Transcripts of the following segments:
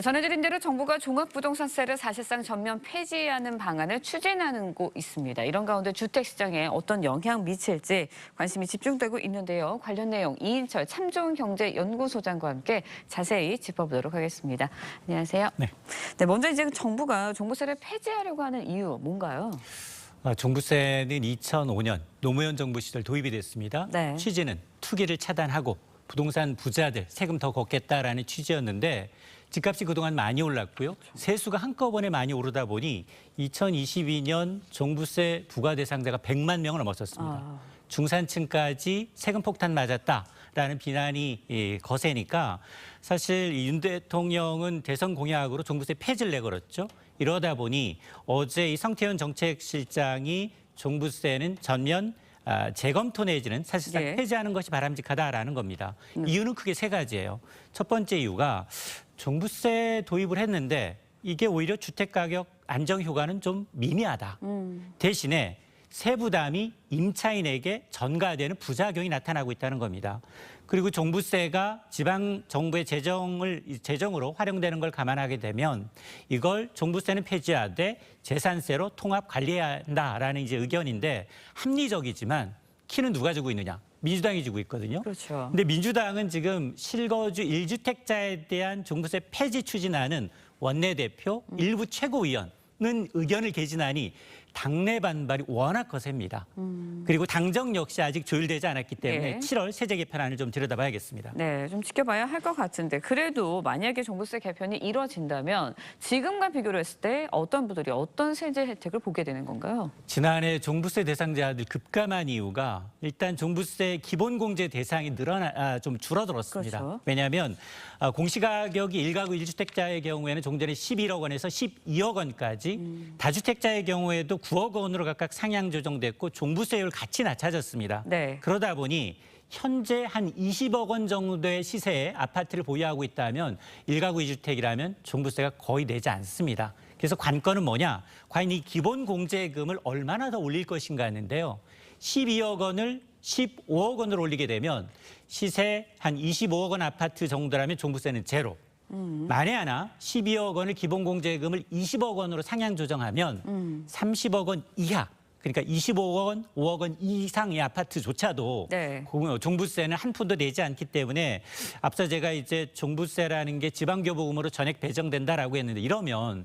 전해드린 대로 정부가 종합부동산세를 사실상 전면 폐지하는 방안을 추진하는 곳 있습니다. 이런 가운데 주택시장에 어떤 영향 미칠지 관심이 집중되고 있는데요. 관련 내용 이인철 참좋은경제연구소장과 함께 자세히 짚어보도록 하겠습니다. 안녕하세요. 네. 먼저 이제 정부가 종부세를 폐지하려고 하는 이유 뭔가요? 종부세는 2005년 노무현 정부 시절 도입이 됐습니다. 네. 취지는 투기를 차단하고 부동산 부자들 세금 더 걷겠다라는 취지였는데 집값이 그동안 많이 올랐고요. 세수가 한꺼번에 많이 오르다 보니 2022년 종부세 부과 대상자가 100만 명을 넘었었습니다. 중산층까지 세금 폭탄 맞았다라는 비난이 거세니까 사실 윤 대통령은 대선 공약으로 종부세 폐지를 내걸었죠. 이러다 보니 어제 이 성태현 정책실장이 종부세는 전면 재검토 내지는 사실상 폐지하는 것이 바람직하다라는 겁니다. 이유는 크게 세 가지예요. 첫 번째 이유가 종부세 도입을 했는데 이게 오히려 주택가격 안정 효과는 좀 미미하다. 대신에 세부담이 임차인에게 전가되는 부작용이 나타나고 있다는 겁니다. 그리고 종부세가 지방 정부의 재정으로 활용되는 걸 감안하게 되면 이걸 종부세는 폐지하되 재산세로 통합 관리해야 한다라는 이제 의견인데 합리적이지만 키는 누가 주고 있느냐? 민주당이 주고 있거든요. 그렇죠. 근데 민주당은 지금 실거주 1주택자에 대한 종부세 폐지 추진하는 원내대표 일부 최고위원은 의견을 개진하니 당내 반발이 워낙 거셉니다. 그리고 당정 역시 아직 조율되지 않았기 때문에 7월 세제 개편안을 좀 들여다봐야겠습니다. 네, 좀 지켜봐야 할 것 같은데 그래도 만약에 종부세 개편이 이루어진다면 지금과 비교를 했을 때 어떤 분들이 어떤 세제 혜택을 보게 되는 건가요? 지난해 종부세 대상자들 급감한 이유가 일단 종부세 기본공제 대상이 좀 줄어들었습니다. 그렇죠. 왜냐하면 공시가격이 1가구 1주택자의 경우에는 종전에 11억 원에서 12억 원까지 다주택자의 경우에도 9억 원으로 각각 상향 조정됐고 종부세율 같이 낮춰졌습니다. 네. 그러다 보니 현재 한 20억 원 정도의 시세의 아파트를 보유하고 있다면 1가구 2주택이라면 종부세가 거의 내지 않습니다. 그래서 관건은 뭐냐? 과연 이 기본공제금을 얼마나 더 올릴 것인가 했는데요. 12억 원을 15억 원으로 올리게 되면 시세 한 25억 원 아파트 정도라면 종부세는 제로. 만에 하나 12억 원을 기본공제금을 20억 원으로 상향 조정하면 30억 원 이하, 그러니까 25억 원, 5억 원 이상의 아파트조차도 종부세는 한 푼도 내지 않기 때문에 앞서 제가 이제 종부세라는 게 지방교부금으로 전액 배정된다라고 했는데 이러면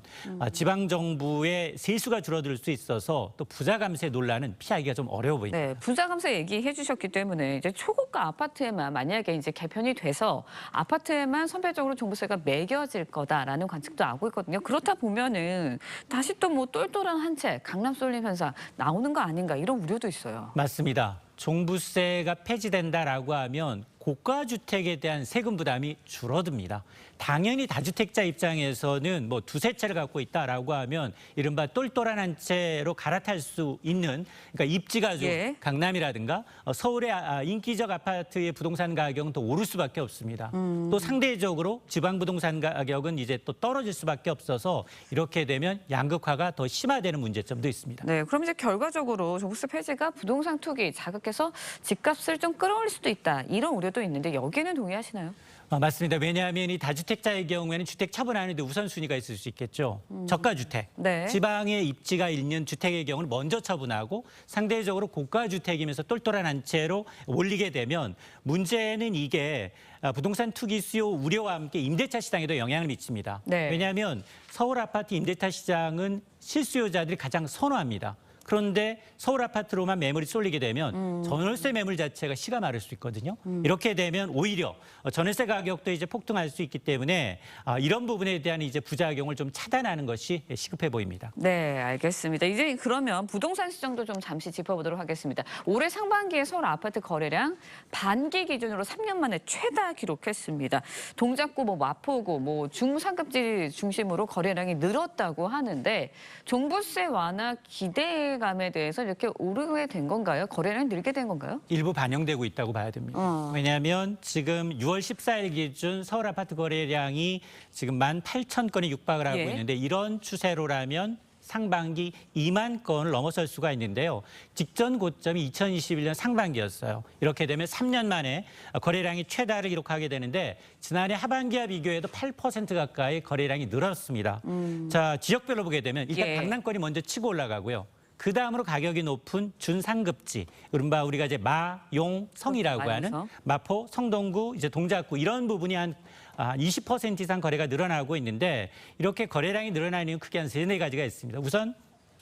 지방정부의 세수가 줄어들 수 있어서 또 부자 감세 논란은 피하기가 좀 어려워 보입니다. 네, 부자 감세 얘기해 주셨기 때문에 이제 초고가 아파트에만 만약에 이제 개편이 돼서 아파트에만 선별적으로 종부세가 매겨질 거다라는 관측도 나오고 있거든요. 그렇다 보면은 다시 또 뭐 똘똘한 한 채, 강남 쏠림 현상 나오는 거 아닌가 이런 우려도 있어요. 맞습니다. 종부세가 폐지된다라고 하면 고가 주택에 대한 세금 부담이 줄어듭니다. 당연히 다주택자 입장에서는 뭐 두세 채를 갖고 있다라고 하면 이른바 똘똘한 한 채로 갈아탈 수 있는 그러니까 입지가 좋은 강남이라든가 서울의 인기적 아파트의 부동산 가격은 더 오를 수밖에 없습니다. 또 상대적으로 지방 부동산 가격은 이제 또 떨어질 수밖에 없어서 이렇게 되면 양극화가 더 심화되는 문제점도 있습니다. 네, 그럼 이제 결과적으로 종부세 폐지가 부동산 투기 자극해서 집값을 좀 끌어올릴 수도 있다 이런 우려도 있는데 여기에는 동의하시나요? 맞습니다. 왜냐하면 이 다주택자의 경우에는 주택 처분하는데 우선순위가 있을 수 있겠죠. 저가주택, 지방에 입지가 있는 주택의 경우는 먼저 처분하고 상대적으로 고가주택이면서 똘똘한 한 채로 올리게 되면 문제는 이게 부동산 투기 수요 우려와 함께 임대차 시장에도 영향을 미칩니다. 왜냐하면 서울 아파트 임대차 시장은 실수요자들이 가장 선호합니다. 그런데 서울 아파트로만 매물이 쏠리게 되면 전월세 매물 자체가 시가 마를 수 있거든요. 이렇게 되면 오히려 전월세 가격도 이제 폭등할 수 있기 때문에 이런 부분에 대한 이제 부작용을 좀 차단하는 것이 시급해 보입니다. 네, 알겠습니다. 이제 그러면 부동산 시장도 좀 잠시 짚어보도록 하겠습니다. 올해 상반기에 서울 아파트 거래량 반기 기준으로 3년 만에 최다 기록했습니다. 동작구, 마포구, 중상급지 중심으로 거래량이 늘었다고 하는데 종부세 완화 기대감에 대해서 이렇게 오르게 된 건가요? 거래량이 늘게 된 건가요? 일부 반영되고 있다고 봐야 됩니다. 왜냐하면 지금 6월 14일 기준 서울 아파트 거래량이 지금 18,000건에 육박을 하고 있는데 이런 추세로라면 상반기 2만 건을 넘어설 수가 있는데요. 직전 고점이 2021년 상반기였어요. 이렇게 되면 3년 만에 거래량이 최다를 기록하게 되는데 지난해 하반기와 비교해도 8% 가까이 거래량이 늘었습니다. 자, 지역별로 보게 되면 일단 예. 강남권이 먼저 치고 올라가고요. 그 다음으로 가격이 높은 준상급지, 이른바 우리가 이제 마, 용, 성이라고 하는 마용성. 마포, 성동구, 이제 동작구 이런 부분이 한 20% 이상 거래가 늘어나고 있는데 이렇게 거래량이 늘어나는 이유는 크게 한 3-4가지가 있습니다. 우선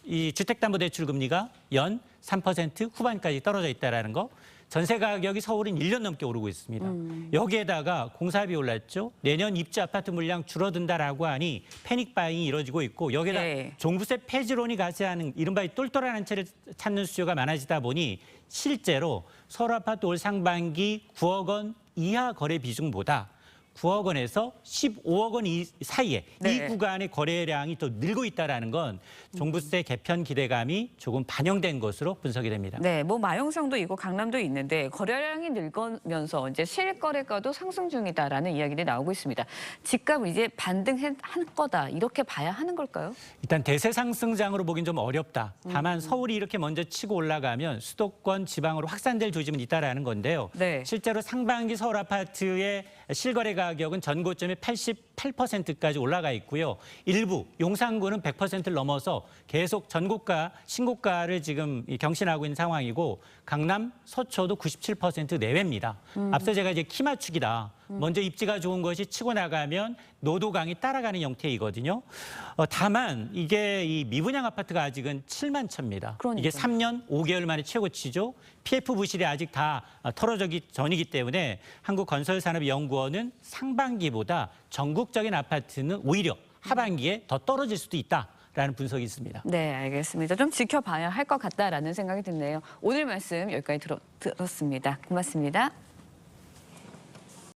이 주택담보대출 금리가 연 3% 후반까지 떨어져 있다는 거. 전세 가격이 서울은 1년 넘게 오르고 있습니다. 여기에다가 공사비 올랐죠. 내년 입주 아파트 물량 줄어든다라고 하니 패닉 바잉이 이루어지고 있고 여기에다 네. 종부세 폐지론이 가세하는 이른바 똘똘한 한 채를 찾는 수요가 많아지다 보니 실제로 서울 아파트 올 상반기 9억 원 이하 거래 비중보다 9억 원에서 15억 원 사이에 네. 이 구간의 거래량이 더 늘고 있다는 건 종부세 개편 기대감이 조금 반영된 것으로 분석이 됩니다. 네, 뭐 마용성도 있고 강남도 있는데 거래량이 늘면서 이제 실거래가도 상승 중이다라는 이야기들이 나오고 있습니다. 집값 이제 반등한 거다 이렇게 봐야 하는 걸까요? 일단 대세 상승장으로 보긴 좀 어렵다. 다만 서울이 이렇게 먼저 치고 올라가면 수도권 지방으로 확산될 조짐은 있다라는 건데요. 네. 실제로 상반기 서울 아파트의 실거래 가격은 전 고점이 88%까지 올라가 있고요. 일부 용산구는 100%를 넘어서 계속 전고가, 신고가를 지금 경신하고 있는 상황이고 강남, 서초도 97% 내외입니다. 앞서 제가 이제 키 맞추기다. 먼저 입지가 좋은 것이 치고 나가면 노도강이 따라가는 형태이거든요. 다만 이게 이 미분양 아파트가 아직은 7만 채입니다. 이게 그러니까요. 3년 5개월 만에 최고치죠. PF 부실이 아직 다 털어지기 전이기 때문에 한국건설산업연구원은 상반기보다 전국적인 아파트는 오히려 하반기에 더 떨어질 수도 있다라는 분석이 있습니다. 네, 알겠습니다. 좀 지켜봐야 할 것 같다라는 생각이 드네요. 오늘 말씀 여기까지 들었습니다. 고맙습니다.